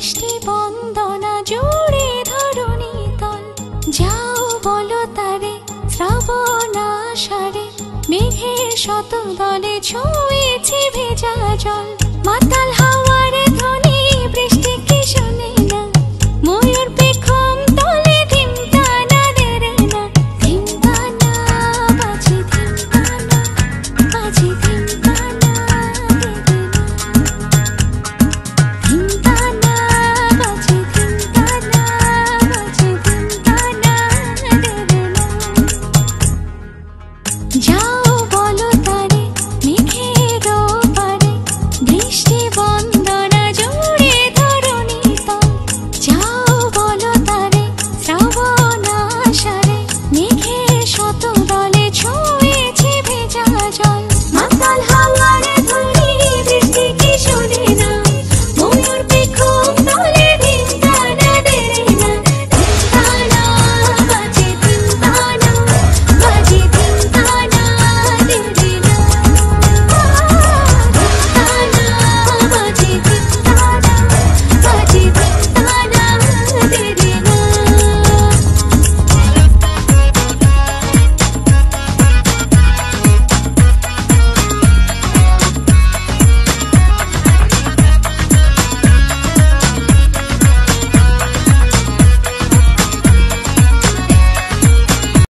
বৃষ্টি বন্দনা জুড়ে ধরণী তল। যাও বলো তারে শ্রাবণ আষাঢ়ে মেঘের শত দলে ছুঁয়েছে ভেজা জল। মাতাল হাওয়ারে ধ্বনি বৃষ্টি কি শোনে না, ময়ূর পেখম তলে ধিমতানা দেরে না। ধিমতানা বাজে ধিমতানা বাজে ধিমতানা দেরে না। ধিমতানা বাজে ধিমতানা বাজে ধিমতানা দেরে না। যাও